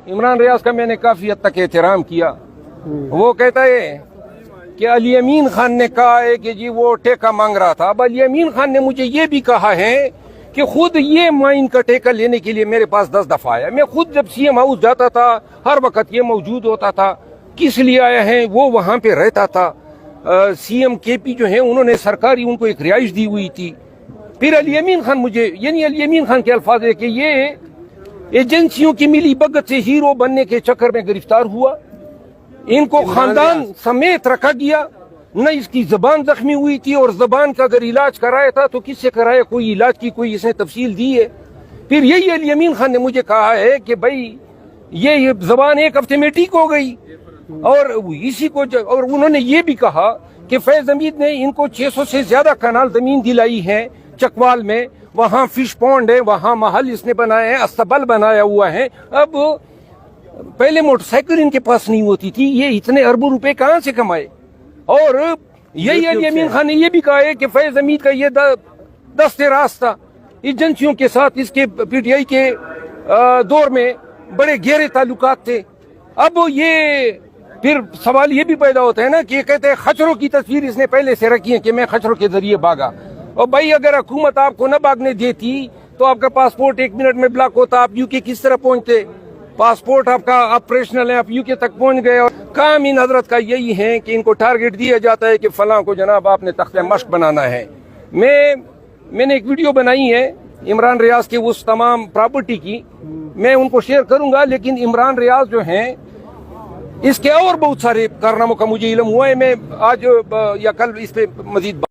عمران ریاض کا میں نے کافی حد تک احترام کیا. وہ کہتا ہے کہ علی امین خان نے کہا ہے کہ جی وہ ٹیکہ مانگ رہا تھا. اب علی امین خان نے مجھے یہ بھی کہا ہے کہ خود یہ مائن کا ٹیکہ لینے کے لیے میرے پاس 10 دفعہ آیا. میں خود جب سی ایم ہاؤس جاتا تھا ہر وقت یہ موجود ہوتا تھا. کس لیے آیا ہے؟ وہ وہاں پہ رہتا تھا. سی ایم کے پی جو ہیں انہوں نے سرکاری ان کو ایک رہائش دی ہوئی تھی. پھر علی امین خان مجھے یعنی علی امین خان کے الفاظ ہے کہ یہ ایجنسیوں کی ملی بھگت سے ہیرو بننے کے چکر میں گرفتار ہوا. ان کو خاندان سمیت رکھا گیا. نہ اس کی زبان زخمی ہوئی تھی اور زبان کا اگر علاج کرایا تھا تو کس سے کرایا؟ کوئی علاج کی کوئی اس نے تفصیل دی ہے؟ پھر یہی علی امین خان نے مجھے کہا ہے کہ بھائی یہ زبان 1 ہفتے میں ٹھیک ہو گئی. اور اسی کو اور انہوں نے یہ بھی کہا کہ فیض حمید نے ان کو 600 سے زیادہ کنال زمین دلائی ہے چکوال میں. وہاں فش پونڈ ہے, وہاں محل اس نے بنایا ہے, استبل بنایا ہوا ہے. اب پہلے موٹر سائیکل ان کے پاس نہیں ہوتی تھی, یہ اتنے اربوں روپے کہاں سے کمائے؟ اور یہی علی امین خان نے یہ بھی کہا ہے کہ فیض حمید کا یہ دست راست تھا ایجنسیوں کے ساتھ. اس کے پی ٹی آئی کے دور میں بڑے گہرے تعلقات تھے. اب یہ پھر سوال یہ بھی پیدا ہوتا ہے نا کہ یہ کہتے ہیں خچروں کی تصویر اس نے پہلے سے رکھی ہے کہ میں خچروں کے ذریعے بھاگا. اور بھائی اگر حکومت آپ کو نہ بھاگنے دیتی تو آپ کا پاسپورٹ 1 منٹ میں بلاک ہوتا. آپ یو کے کس طرح پہنچتے؟ پاسپورٹ آپ کا آپریشنل ہے, آپ یو کے تک پہنچ گئے. اور کام ان حضرت کا یہی ہے کہ ان کو ٹارگٹ دیا جاتا ہے کہ فلاں کو جناب آپ نے تختہ مشق بنانا ہے. میں نے ایک ویڈیو بنائی ہے عمران ریاض کے اس تمام پراپرٹی کی, میں ان کو شیئر کروں گا. لیکن عمران ریاض جو ہیں اس کے اور بہت سارے کارناموں کا مجھے علم ہوا ہے. میں آج یا کل اس پہ مزید